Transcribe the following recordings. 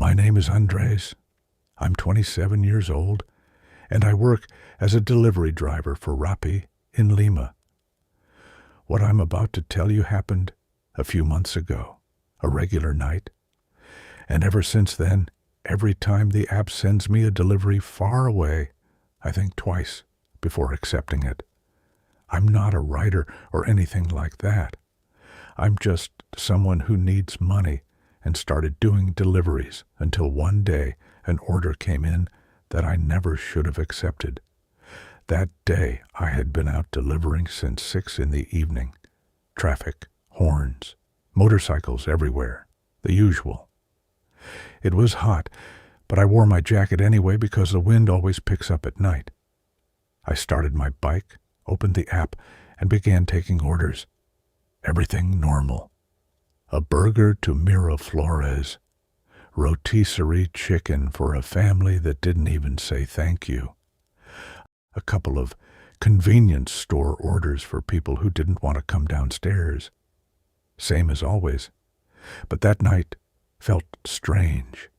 My name is Andres. I'm 27 years old, and I work as a delivery driver for Rappi in Lima. What I'm about to tell you happened a few months ago, a regular night. And ever since then, every time the app sends me a delivery far away, I think twice before accepting it. I'm not a writer or anything like that. I'm just someone who needs money and started doing deliveries until one day an order came in that I never should have accepted. That day I had been out delivering since 6 in the evening. Traffic, horns, motorcycles everywhere, the usual. It was hot, but I wore my jacket anyway because the wind always picks up at night. I started my bike, opened the app, and began taking orders. Everything normal. A burger to Miraflores. Rotisserie chicken for a family that didn't even say thank you. A couple of convenience store orders for people who didn't want to come downstairs. Same as always. But that night felt strange.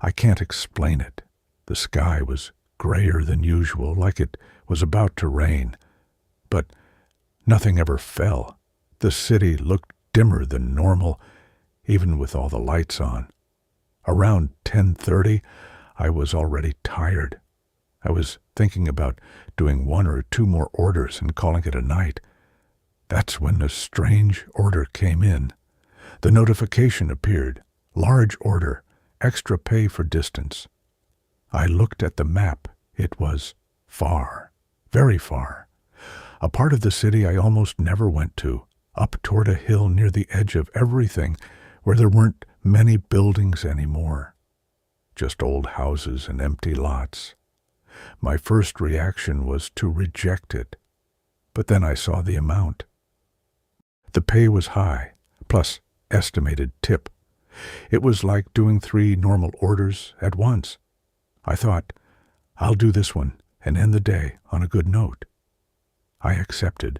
I can't explain it. The sky was grayer than usual, like it was about to rain. But nothing ever fell. The city looked dimmer than normal, even with all the lights on. Around 10:30, I was already tired. I was thinking about doing 1 or 2 more orders and calling it a night. That's when a strange order came in. The notification appeared. Large order, extra pay for distance. I looked at the map. It was far, very far. A part of the city I almost never went to, up toward a hill near the edge of everything where there weren't many buildings anymore. Just old houses and empty lots. My first reaction was to reject it, but then I saw the amount. The pay was high, plus estimated tip. It was like doing 3 normal orders at once. I thought, I'll do this one and end the day on a good note. I accepted.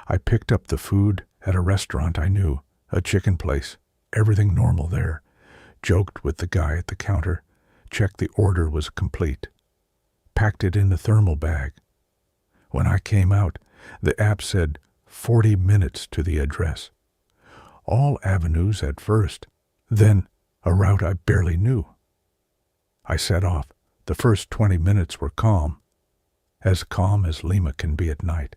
I picked up the food at a restaurant I knew, a chicken place, everything normal there, joked with the guy at the counter, checked the order was complete, packed it in the thermal bag. When I came out, the app said 40 minutes to the address. All avenues at first, then a route I barely knew. I set off. The first 20 minutes were calm as Lima can be at night.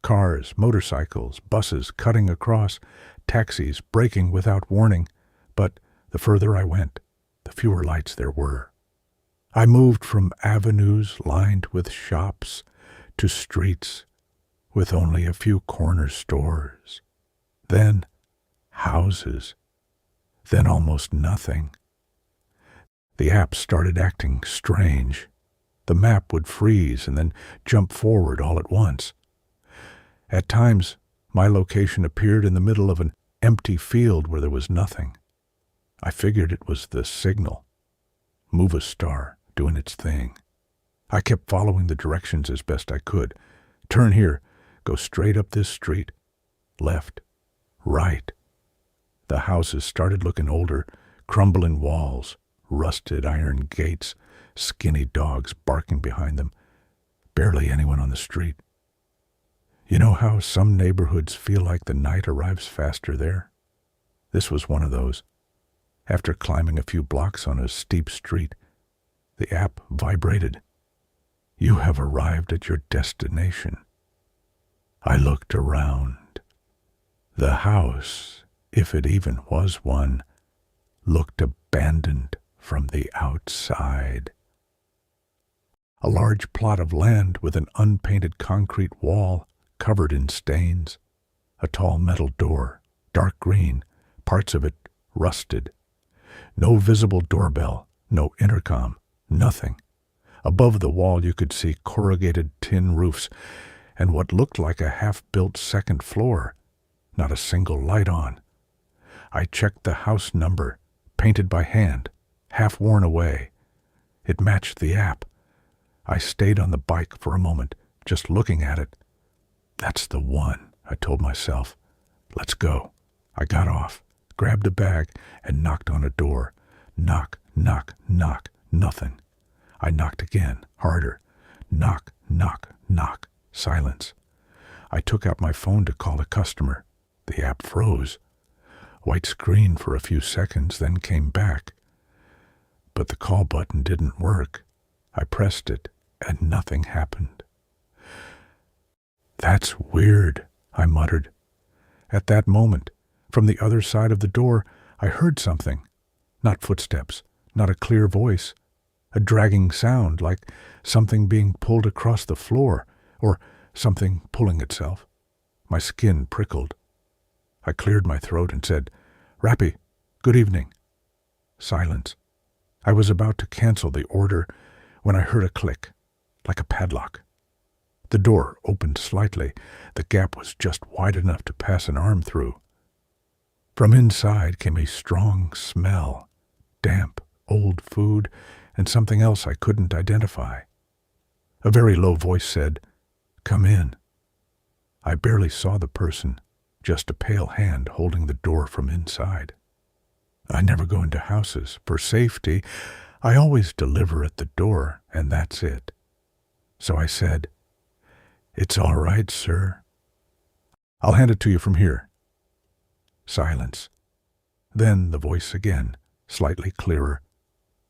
Cars, motorcycles, buses cutting across, taxis braking without warning, but the further I went, the fewer lights there were. I moved from avenues lined with shops to streets with only a few corner stores, then houses, then almost nothing. The app started acting strange. The map would freeze and then jump forward all at once. At times, my location appeared in the middle of an empty field where there was nothing. I figured it was the signal. Move star doing its thing. I kept following the directions as best I could. Turn here, go straight up this street. Left, right. The houses started looking older, crumbling walls, rusted iron gates, skinny dogs barking behind them. Barely anyone on the street. You know how some neighborhoods feel like the night arrives faster there? This was one of those. After climbing a few blocks on a steep street, the app vibrated. You have arrived at your destination. I looked around. The house, if it even was one, looked abandoned from the outside. A large plot of land with an unpainted concrete wall covered in stains. A tall metal door, dark green, parts of it rusted. No visible doorbell, no intercom, nothing. Above the wall you could see corrugated tin roofs and what looked like a half-built second floor. Not a single light on. I checked the house number, painted by hand, half worn away. It matched the app. I stayed on the bike for a moment, just looking at it. That's the one, I told myself. Let's go. I got off, grabbed a bag, and knocked on a door. Knock, knock, knock. Nothing. I knocked again, harder. Knock, knock, knock. Silence. I took out my phone to call a customer. The app froze. White screen for a few seconds, then came back. But the call button didn't work. I pressed it, and nothing happened. "That's weird," I muttered. At that moment, from the other side of the door, I heard something. Not footsteps, not a clear voice. A dragging sound, like something being pulled across the floor, or something pulling itself. My skin prickled. I cleared my throat and said, "Rappi, good evening." Silence. I was about to cancel the order when I heard a click, like a padlock. The door opened slightly. The gap was just wide enough to pass an arm through. From inside came a strong smell, damp, old food, and something else I couldn't identify. A very low voice said, "Come in." I barely saw the person, just a pale hand holding the door from inside. I never go into houses. For safety, I always deliver at the door, and that's it. So I said, "It's all right, sir. I'll hand it to you from here." Silence. Then the voice again, slightly clearer.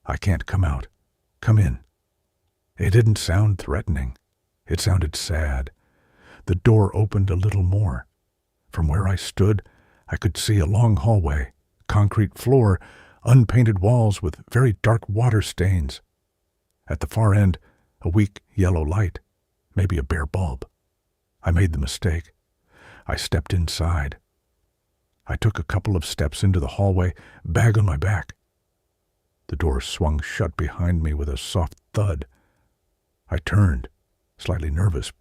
"I can't come out. Come in." It didn't sound threatening. It sounded sad. The door opened a little more. From where I stood, I could see a long hallway, concrete floor, unpainted walls with very dark water stains. At the far end, a weak yellow light, maybe a bare bulb. I made the mistake. I stepped inside. I took a couple of steps into the hallway, bag on my back. The door swung shut behind me with a soft thud. I turned, slightly nervous,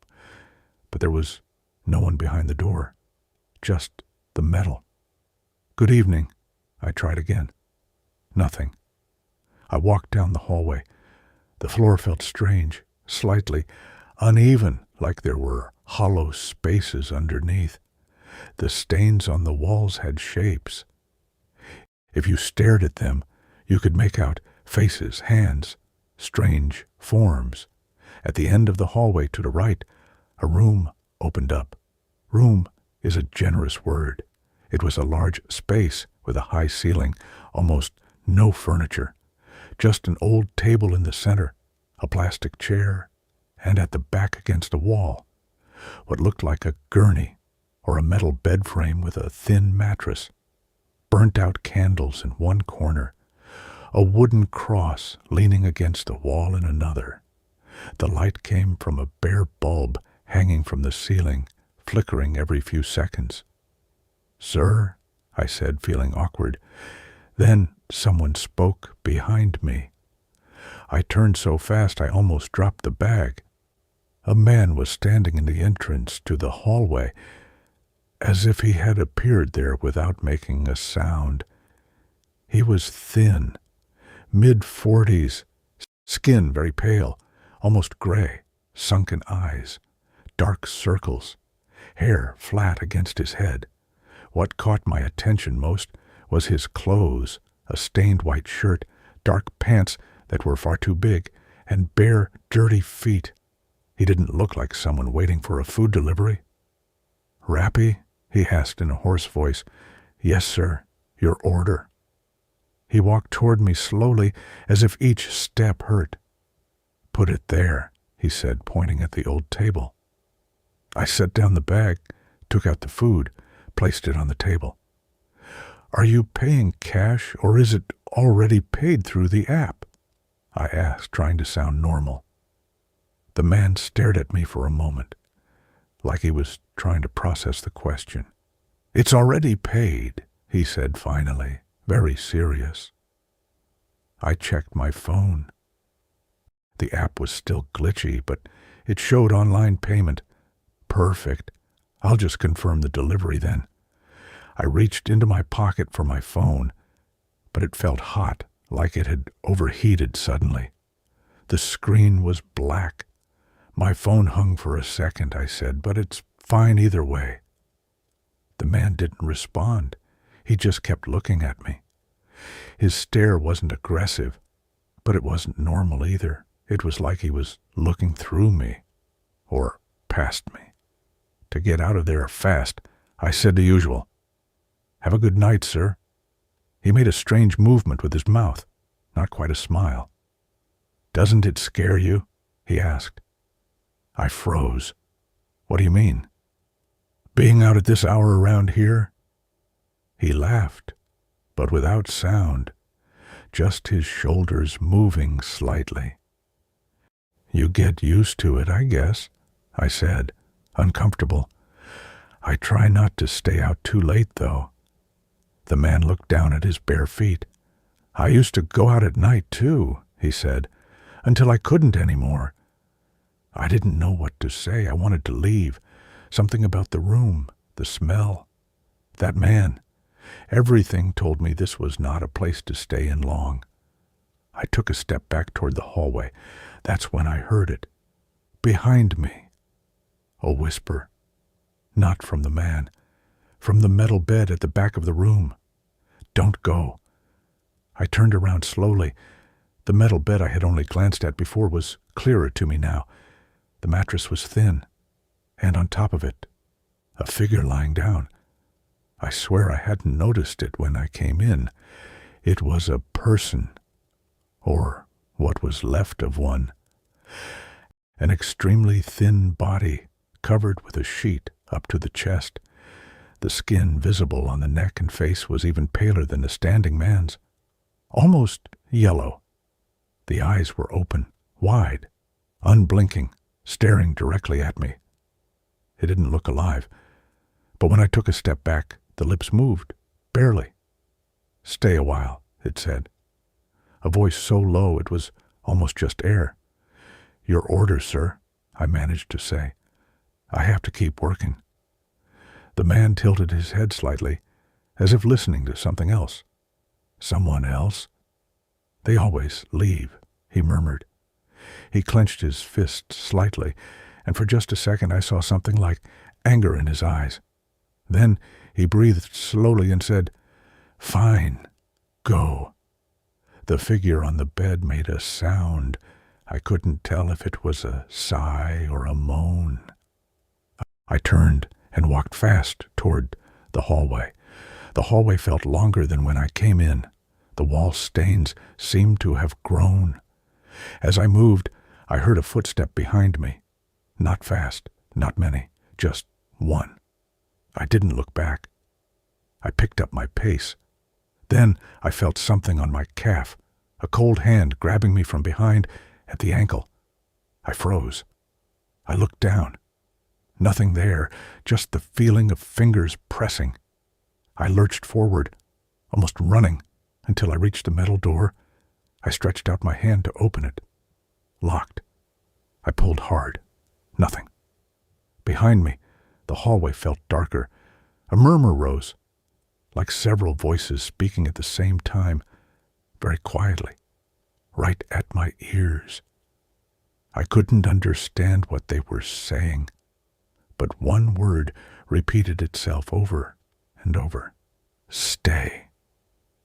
but there was no one behind the door, just the metal. "Good evening," I tried again. Nothing. I walked down the hallway. The floor felt strange, slightly uneven, like there were hollow spaces underneath. The stains on the walls had shapes. If you stared at them, you could make out faces, hands, strange forms. At the end of the hallway to the right, a room opened up. Room is a generous word. It was a large space with a high ceiling, almost no furniture, just an old table in the center, a plastic chair, and at the back against a wall, what looked like a gurney or a metal bed frame with a thin mattress, burnt-out candles in one corner, a wooden cross leaning against a wall in another. The light came from a bare bulb hanging from the ceiling, flickering every few seconds. "Sir," I said, feeling awkward. Then someone spoke behind me. I turned so fast I almost dropped the bag. A man was standing in the entrance to the hallway, as if he had appeared there without making a sound. He was thin, mid-40s, skin very pale, almost gray, sunken eyes, dark circles, hair flat against his head. What caught my attention most was his clothes, a stained white shirt, dark pants that were far too big, and bare, dirty feet. He didn't look like someone waiting for a food delivery. "Rappi?" he asked in a hoarse voice. "Yes, sir. Your order." He walked toward me slowly, as if each step hurt. "Put it there," he said, pointing at the old table. I set down the bag, took out the food, placed it on the table. "Are you paying cash, or is it already paid through the app?" I asked, trying to sound normal. The man stared at me for a moment, like he was trying to process the question. "It's already paid," he said finally, very serious. I checked my phone. The app was still glitchy, but it showed online payment. Perfect. I'll just confirm the delivery then. I reached into my pocket for my phone, but it felt hot, like it had overheated suddenly. The screen was black. "My phone hung for a second," I said, "but it's fine either way." The man didn't respond. He just kept looking at me. His stare wasn't aggressive, but it wasn't normal either. It was like he was looking through me, or past me. To get out of there fast, I said the usual, "Have a good night, sir." He made a strange movement with his mouth, not quite a smile. "Doesn't it scare you?" he asked. I froze. "What do you mean? Being out at this hour around here?" He laughed, but without sound, just his shoulders moving slightly. "You get used to it, I guess," I said, uncomfortable. "I try not to stay out too late, though." The man looked down at his bare feet. "I used to go out at night, too," he said, "until I couldn't anymore." I didn't know what to say. I wanted to leave. Something about the room, the smell, that man. Everything told me this was not a place to stay in long. I took a step back toward the hallway. That's when I heard it. Behind me. A whisper. Not from the man. From the metal bed at the back of the room. "Don't go." I turned around slowly. The metal bed I had only glanced at before was clearer to me now. The mattress was thin, and on top of it, a figure lying down. I swear I hadn't noticed it when I came in. It was a person, or what was left of one. An extremely thin body, covered with a sheet up to the chest. The skin visible on the neck and face was even paler than the standing man's, almost yellow. The eyes were open, wide, unblinking, staring directly at me. It didn't look alive, but when I took a step back, the lips moved, barely. "Stay a while," it said. A voice so low it was almost just air. "Your order, sir," I managed to say. "I have to keep working." The man tilted his head slightly, as if listening to something else. "Someone else? They always leave," he murmured. He clenched his fist slightly, and for just a second I saw something like anger in his eyes. Then he breathed slowly and said, "Fine, go." The figure on the bed made a sound. I couldn't tell if it was a sigh or a moan. I turned and walked fast toward the hallway. The hallway felt longer than when I came in. The wall stains seemed to have grown. As I moved, I heard a footstep behind me. Not fast, not many, just one. I didn't look back. I picked up my pace. Then I felt something on my calf, a cold hand grabbing me from behind at the ankle. I froze. I looked down. Nothing there, just the feeling of fingers pressing. I lurched forward, almost running, until I reached the metal door. I stretched out my hand to open it. Locked. I pulled hard. Nothing. Behind me, the hallway felt darker. A murmur rose, like several voices speaking at the same time, very quietly, right at my ears. I couldn't understand what they were saying, but one word repeated itself over and over. "Stay.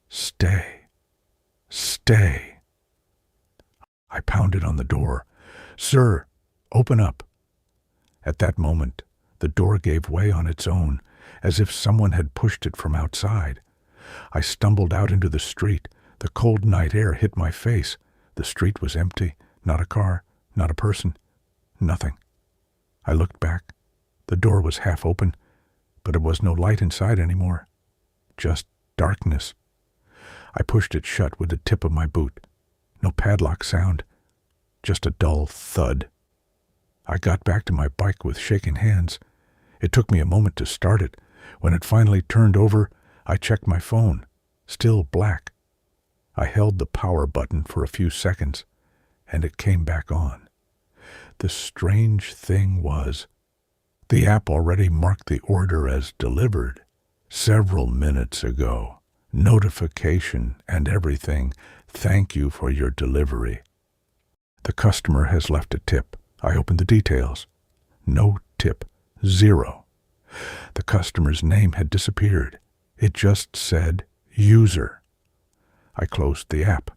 Stay. Stay." I pounded on the door. "Sir, open up." At that moment, the door gave way on its own, as if someone had pushed it from outside. I stumbled out into the street. The cold night air hit my face. The street was empty. Not a car, not a person, nothing. I looked back. The door was half open, but there was no light inside anymore. Just darkness. I pushed it shut with the tip of my boot. No padlock sound, just a dull thud. I got back to my bike with shaking hands. It took me a moment to start it. When it finally turned over, I checked my phone. Still black. I held the power button for a few seconds, and it came back on. The strange thing was, the app already marked the order as delivered several minutes ago. Notification and everything. "Thank you for your delivery. The customer has left a tip." I opened the details. No tip. 0. The customer's name had disappeared. It just said user. I closed the app.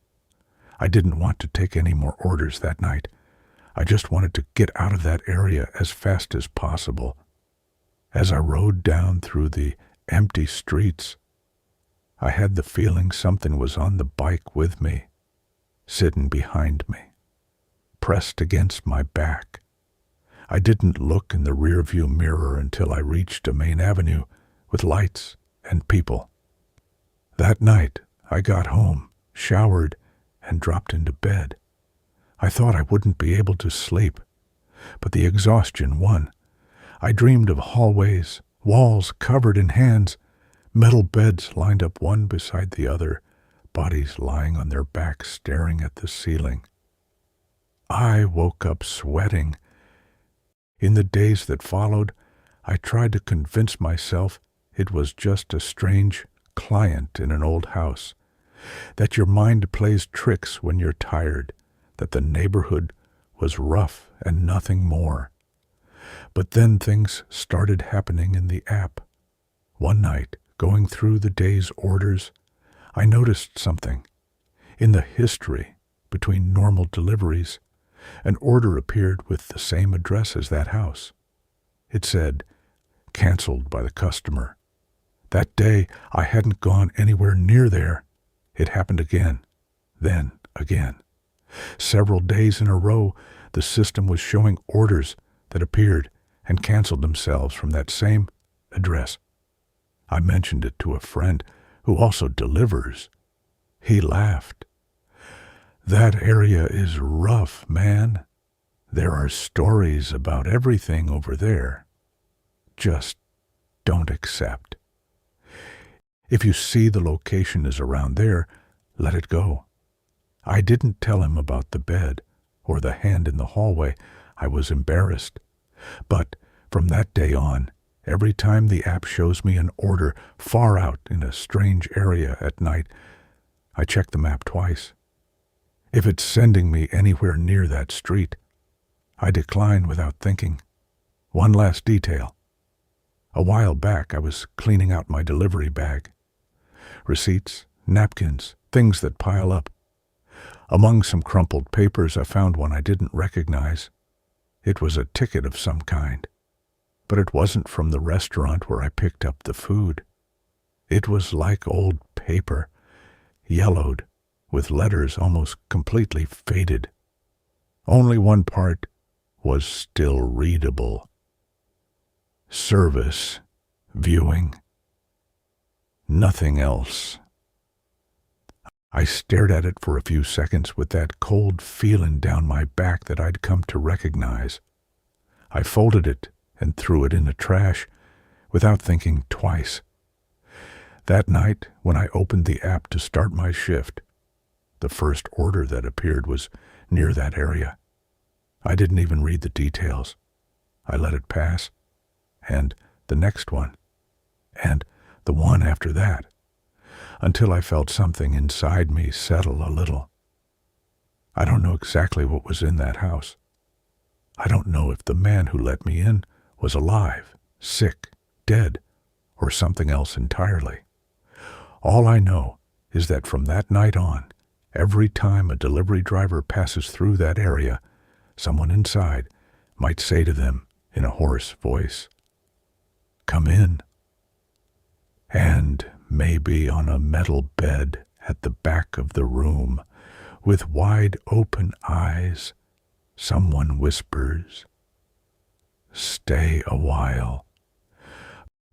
I didn't want to take any more orders that night. I just wanted to get out of that area as fast as possible. As I rode down through the empty streets, I had the feeling something was on the bike with me, sitting behind me, pressed against my back. I didn't look in the rearview mirror until I reached a main avenue with lights and people. That night, I got home, showered, and dropped into bed. I thought I wouldn't be able to sleep, but the exhaustion won. I dreamed of hallways, walls covered in hands, metal beds lined up one beside the other, bodies lying on their backs staring at the ceiling. I woke up sweating. In the days that followed, I tried to convince myself it was just a strange client in an old house, that your mind plays tricks when you're tired, that the neighborhood was rough and nothing more. But then things started happening in the app. One night, going through the day's orders, I noticed something. In the history between normal deliveries, an order appeared with the same address as that house. It said, "Canceled by the customer." That day, I hadn't gone anywhere near there. It happened again, then again. Several days in a row, the system was showing orders that appeared and canceled themselves from that same address. I mentioned it to a friend who also delivers. He laughed. "That area is rough, man. There are stories about everything over there. Just don't accept. If you see the location is around there, let it go." I didn't tell him about the bed or the hand in the hallway. I was embarrassed. But from that day on, every time the app shows me an order far out in a strange area at night, I check the map twice. If it's sending me anywhere near that street, I decline without thinking. One last detail. A while back, I was cleaning out my delivery bag. Receipts, napkins, things that pile up. Among some crumpled papers, I found one I didn't recognize. It was a ticket of some kind, but it wasn't from the restaurant where I picked up the food. It was like old paper, yellowed, with letters almost completely faded. Only one part was still readable. Service, viewing. Nothing else. I stared at it for a few seconds with that cold feeling down my back that I'd come to recognize. I folded it and threw it in the trash without thinking twice. That night, when I opened the app to start my shift, the first order that appeared was near that area. I didn't even read the details. I let it pass, and the next one, and the one after that, until I felt something inside me settle a little. I don't know exactly what was in that house. I don't know if the man who let me in was alive, sick, dead, or something else entirely. All I know is that from that night on, every time a delivery driver passes through that area, someone inside might say to them in a hoarse voice, "Come in." And maybe on a metal bed at the back of the room, with wide open eyes, someone whispers, "Stay a while."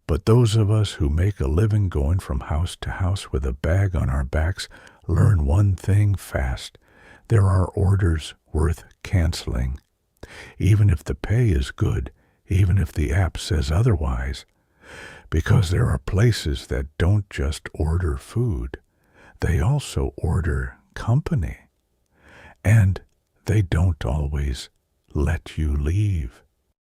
But those of us who make a living going from house to house with a bag on our backs learn one thing fast. There are orders worth canceling. Even if the pay is good, even if the app says otherwise. Because there are places that don't just order food. They also order company. And they don't always let you leave.